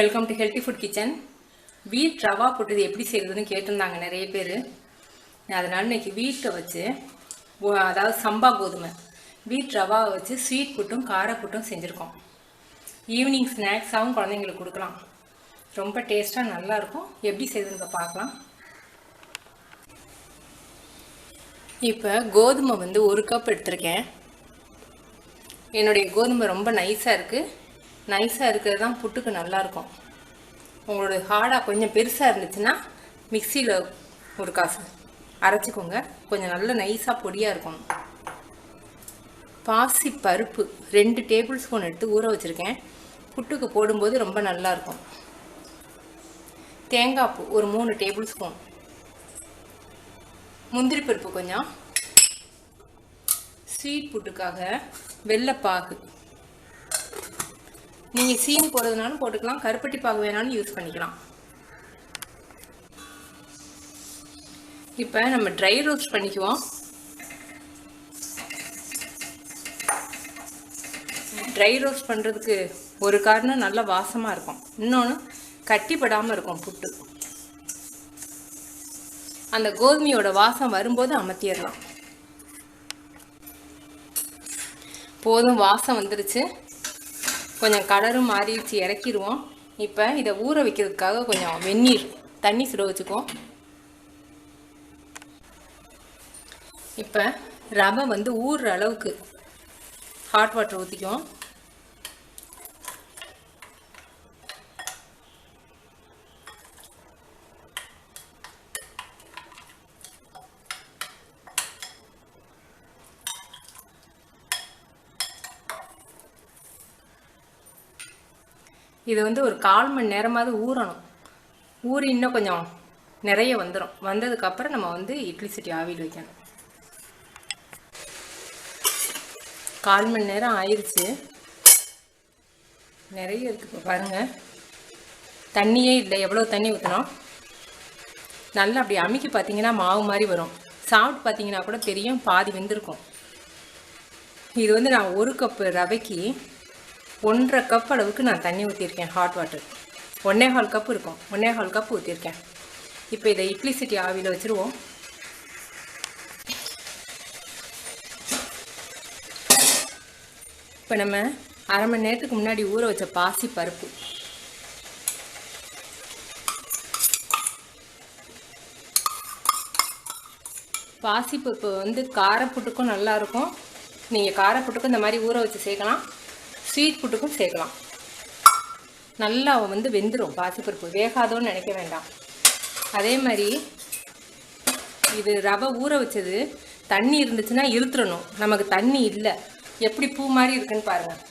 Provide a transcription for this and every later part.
Welcome to healthy food kitchen. வீட் ரவா போட்டது எப்படி செய்யறதுன்னு கேட்டிருந்தாங்க நிறைய பேர். அதனால இன்னைக்கு வீட்டை வச்சு, அதாவது சம்பா கோதுமை வீட் ரவாவை வச்சு ஸ்வீட் புட்டும் கார புட்டும் செஞ்சுருக்கோம். ஈவினிங் ஸ்நாக்ஸாகவும் குழந்தைங்களுக்கு கொடுக்கலாம். ரொம்ப டேஸ்ட்டாக நல்லாயிருக்கும். எப்படி செய்யுதுன்னு பார்க்கலாம். இப்போ கோதுமை வந்து 1 கப் எடுத்திருக்கேன். என்னுடைய கோதுமை ரொம்ப நைஸாக இருக்குது. நைஸாக இருக்கிறது தான் புட்டுக்கு நல்லாயிருக்கும். உங்களோட ஹார்டாக கொஞ்சம் பெருசாக இருந்துச்சுன்னா மிக்சியில் ஒரு காசு அரைச்சிக்கோங்க. கொஞ்சம் நல்ல நைஸாக பொடியாக இருக்கணும். பாசி பருப்பு 2 டேபிள் ஸ்பூன் எடுத்து ஊற வச்சுருக்கேன். புட்டுக்கு போடும்போது ரொம்ப நல்லாயிருக்கும். தேங்காய் பூ ஒரு 3 டேபிள் ஸ்பூன். முந்திரி பருப்பு கொஞ்சம். ஸ்வீட் புட்டுக்காக வெள்ளைப்பாகு. நீங்கள் சீனி போடுறதுனாலும் போட்டுக்கலாம், கருப்பட்டி பாகு வேணாலும் யூஸ் பண்ணிக்கலாம். இப்போ நம்ம ட்ரை ரோஸ்ட் பண்ணிக்குவோம். ட்ரை ரோஸ்ட் பண்ணுறதுக்கு ஒரு காரணம் நல்ல வாசமாக இருக்கும், இன்னொன்று கட்டிப்படாமல் இருக்கும் புட்டு. அந்த கோதுமையோட வாசம் வரும்போது அமர்த்திடலாம். போதும், வாசம் வந்துருச்சு. கொஞ்சம் கலரும் மாறிடுச்சு, இறக்கிடுவோம். இப்போ இதை ஊற வைக்கிறதுக்காக கொஞ்சம் வெந்நீர் தண்ணி சுட வச்சுக்குவோம். இப்போ ரவை வந்து ஊறுற அளவுக்கு ஹாட் வாட்டர் ஊற்றிக்குவோம். இது வந்து ஒரு 1/4 மணி நேரமாவது ஊறணும். ஊறி இன்னும் கொஞ்சம் நிறைய வந்துடும். வந்ததுக்கப்புறம் நம்ம வந்து இட்லி சட்டி ஆவியில் வைக்கணும். 1/4 மணி நேரம் ஆயிடுச்சு. நிறைய இருக்குது. இப்போ பாருங்கள், தண்ணியே இல்லை. எவ்வளோ தண்ணி ஊற்றணும். நல்லா அப்படி அமுக்கி பார்த்தீங்கன்னா மாவு மாதிரி வரும். சாப்பிட்டு பார்த்தீங்கன்னா கூட தெரியும், பாதி வெந்திருக்கும். இது வந்து நான் 1 கப்பு ரவைக்கு 1.5 கப் அளவுக்கு நான் தண்ணி ஊற்றிருக்கேன். ஹாட் வாட்டர் 1.25 கப் இருக்கும். 1.25 கப் ஊற்றிருக்கேன். இப்போ இதை இட்லி சட்டி ஆவியில் வச்சுருவோம். இப்போ நம்ம அரை மணி நேரத்துக்கு முன்னாடி ஊற வச்ச பாசி பருப்பு, பாசிப்பருப்பு வந்து காரப்புட்டுக்கும் நல்லாயிருக்கும். நீங்கள் காரப்புட்டுக்கும் இந்த மாதிரி ஊற வச்சு சேர்க்கலாம், ஸ்வீட் புட்டுக்கும் சேர்க்கலாம். நல்லா வந்து வெந்துடும். பாசிப்பருப்பு வேகாதோன்னு நினைக்க வேண்டாம். அதே மாதிரி இது ரவை ஊற வச்சது தண்ணி இருந்துச்சுன்னா இழுத்துடணும். நமக்கு தண்ணி இல்லை. எப்படி பூ மாதிரி இருக்குன்னு பாருங்கள்.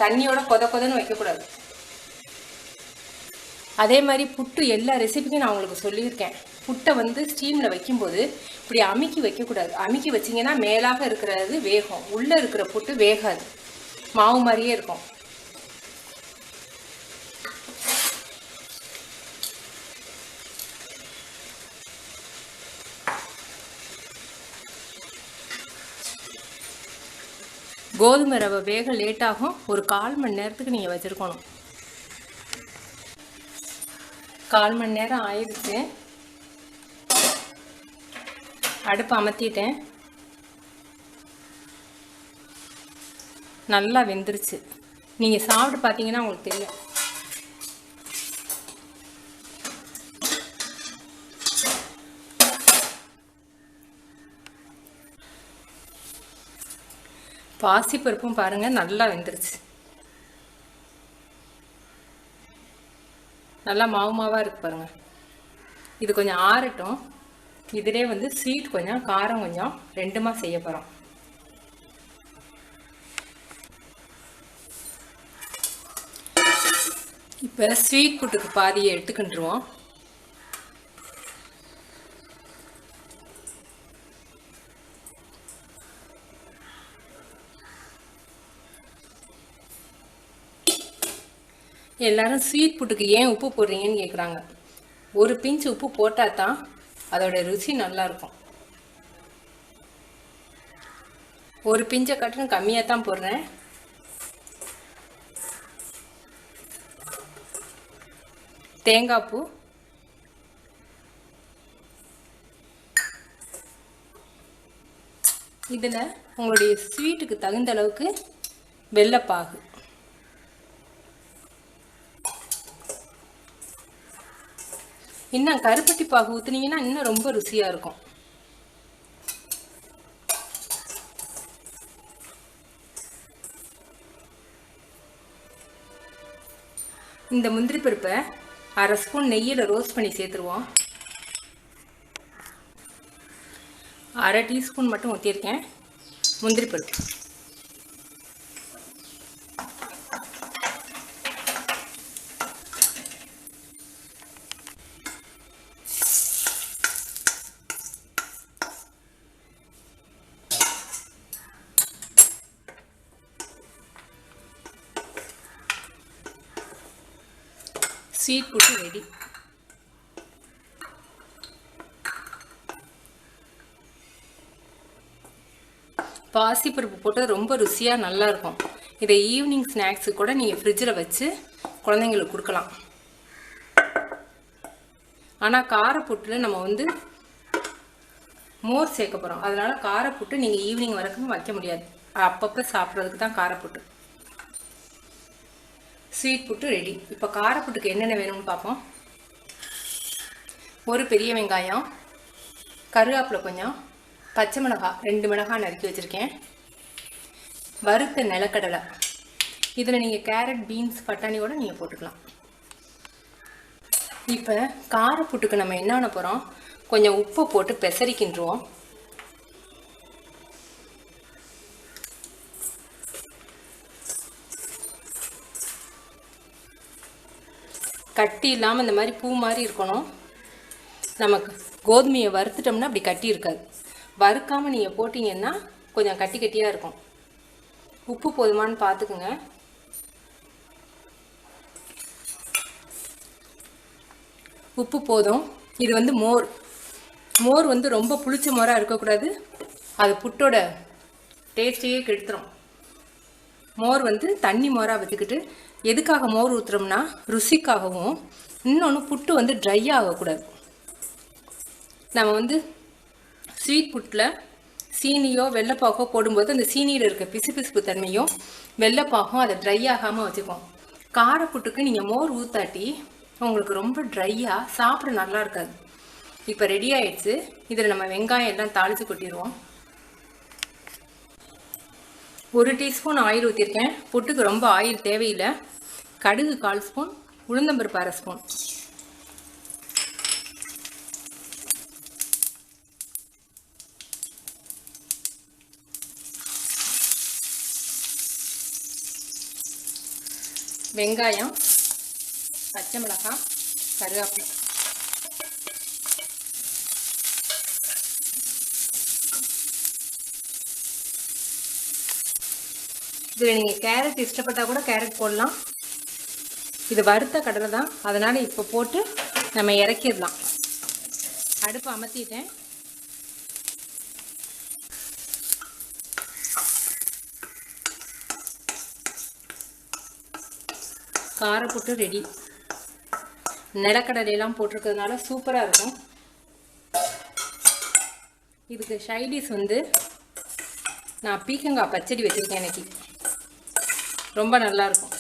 தண்ணியோட கொதன்னு வைக்கக்கூடாது. அதே மாதிரி புட்டு எல்லா ரெசிபிக்கும் நான் உங்களுக்கு சொல்லியிருக்கேன். புட்டை வந்து ஸ்டீமில் வைக்கும்போது இப்படி அமுக்கி வைக்கக்கூடாது. அமுக்கி வச்சிங்கன்னா மேலாக இருக்கிறது வேகும், உள்ளே இருக்கிற புட்டு வேகாது, மாவு மாதிரியே இருக்கும். கோதுமை ரவை வேக லேட்டாகும். ஒரு 1/4 மணி நேரத்துக்கு நீங்கள் வச்சுருக்கணும். 1/4 மணி நேரம் ஆயிடுச்சு. அடுப்பு அமர்த்திட்டேன். நல்லா வெந்துருச்சு. நீங்கள் சாப்பிட்டு பார்த்தீங்கன்னா உங்களுக்கு தெரியும். பாசிப்பருப்பும் பாருங்கள் நல்லா வெந்துருச்சு. நல்லா மாவாக இருக்கு பாருங்கள். இது கொஞ்சம் ஆறட்டும். இதிலே வந்து ஸ்வீட் கொஞ்சம் காரம் கொஞ்சம் ரெண்டுமா செய்ய போகிறோம். இப்போ ஸ்வீட் புட்டுக்கு பாதியை எடுத்துக்கிட்டுருவோம். எல்லாரும் ஸ்வீட் புட்டுக்கு ஏன் உப்பு போடுறீங்கன்னு கேட்குறாங்க. ஒரு பிஞ்சு உப்பு போட்டால் தான் அதோட ருசி நல்லாயிருக்கும். ஒரு பிஞ்சை கட்டுன்னு கம்மியாக தான் போடுறேன். தேங்காய் பூ, இதில் உங்களுடைய ஸ்வீட்டுக்கு தகுந்த அளவுக்கு வெல்லப்பாகு, இன்னும் கருப்பட்டி பாகு ஊற்றுனீங்கன்னா இன்னும் ரொம்ப ருசியாக இருக்கும். இந்த முந்திரி பருப்பை அரை ஸ்பூன் நெய்யில் ரோஸ்ட் பண்ணி சேர்த்துருவோம். அரை டீஸ்பூன் மட்டும் ஊற்றிருக்கேன் முந்திரி பருப்பு. ஸ்வீட் புட்டு ரெடி. பாசிப்பருப்பு போட்டு ரொம்ப ருசியாக நல்லாயிருக்கும். இதை ஈவினிங் ஸ்நாக்ஸு கூட நீங்கள் ஃப்ரிட்ஜில் வச்சு குழந்தைங்களுக்கு கொடுக்கலாம். ஆனால் காரப்புட்டில் நம்ம வந்து மோர் சேர்க்க போகிறோம், அதனால் காரப்புட்டு நீங்கள் ஈவினிங் வரைக்கும் வைக்க முடியாது, அப்பப்போ சாப்பிட்றதுக்கு தான் காரப்புட்டு. ஸ்வீட் புட்டு ரெடி. இப்போ காரப்புட்டுக்கு என்னென்ன வேணும்னு பார்ப்போம். ஒரு பெரிய வெங்காயம், கருவேப்பிலை கொஞ்சம், பச்சை மிளகாய் 2 மிளகாய் நறுக்கி வச்சுருக்கேன், வறுத்த நிலக்கடலை, இதில் நீங்கள் கேரட், பீன்ஸ், பட்டாணி கூட நீங்கள் போட்டுக்கலாம். இப்போ காரப்புட்டுக்கு நம்ம என்ன பண்ண போகிறோம், கொஞ்சம் உப்பு போட்டு பெசரிக்கின்றோம். கட்டி இல்லாமல் இந்த மாதிரி பூ மாதிரி இருக்கணும். நமக்கு கோதுமையை வறுத்துட்டோம்னா அப்படி கட்டி இருக்காது. வறுக்காமல் நீங்கள் போட்டிங்கன்னா கொஞ்சம் கட்டி கட்டியாக இருக்கும். உப்பு போதுமானு பார்த்துக்குங்க. உப்பு போதும். இது வந்து மோர். மோர் வந்து ரொம்ப புளிச்ச மோராக இருக்கக்கூடாது, அது புட்டோட டேஸ்ட்டையே கெடுத்துரும். மோர் வந்து தண்ணி மோராக வச்சுக்கிட்டு, எதுக்காக மோர் ஊற்றுறோம்னா ருசிக்காகவும், இன்னொன்று புட்டு வந்து ட்ரை ஆகக்கூடாது. நம்ம வந்து ஸ்வீட் புட்டில் சீனியோ வெள்ளைப்பாகோ போடும்போது அந்த சீனியில் இருக்க பிசுபிசுப்பு தன்மையும் வெள்ளைப்பாகும் அதை ட்ரை ஆகாமல் வச்சுக்கோம். காரப்புட்டுக்கு நீங்கள் மோர் ஊற்றாட்டி உங்களுக்கு ரொம்ப ட்ரையாக சாப்பிட நல்லா இருக்காது. இப்போ ரெடி ஆயிடுச்சு. இதில் நம்ம வெங்காயம் எல்லாம் தாளித்து கொட்டிடுவோம். 1 டீஸ்பூன் ஆயில் ஊற்றிருக்கேன். புட்டுக்கு ரொம்ப ஆயில் தேவையில்லை. கடுகு 1/4 ஸ்பூன், உளுந்தம்பருப்பு 1/2 ஸ்பூன். வெங்காயம், பச்சை மிளகாய், கருவேப்பிலை, இதில் நீங்கள் கேரட் இஷ்டப்பட்டால் கூட கேரட் போடலாம். இது வறுத்த கடலை தான், அதனால் இப்போ போட்டு நம்ம இறக்கிடலாம். அடுப்பு அமர்த்திட்டேன். காரப்புட்டு ரெடி. நிலக்கடலையெல்லாம் போட்டிருக்கிறதுனால சூப்பராக இருக்கும். இதுக்கு சைடிஷ் வந்து நான் பீக்கங்காய் பச்சடி வச்சுருக்கேன். இன்னைக்கு ரொம்ப நல்லாயிருக்கும்.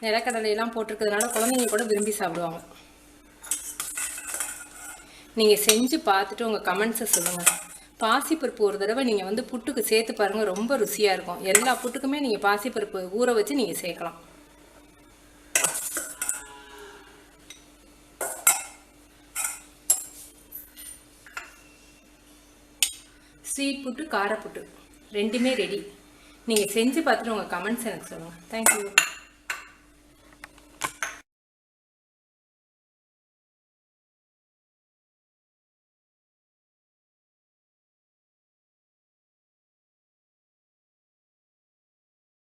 நிலக்கடலையெல்லாம் போட்டிருக்கிறதுனால குழந்தைங்க கூட விரும்பி சாப்பிடுவாங்க. நீங்கள் செஞ்சு பார்த்துட்டு உங்கள் கமெண்ட்ஸை சொல்லுங்கள். பாசிப்பருப்பு ஒரு தடவை நீங்கள் வந்து புட்டுக்கு சேர்த்து பாருங்கள், ரொம்ப ருசியாக இருக்கும். எல்லா புட்டுக்குமே நீங்கள் பாசிப்பருப்பு ஊற வச்சு நீங்கள் சேர்க்கலாம். ஸ்வீட் புட்டு, காரப்புட்டு ரெண்டுமே ரெடி. நீங்கள் செஞ்சு பார்த்துட்டு உங்கள் கமெண்ட்ஸ் எனக்கு சொல்லுங்கள். தேங்க்யூ.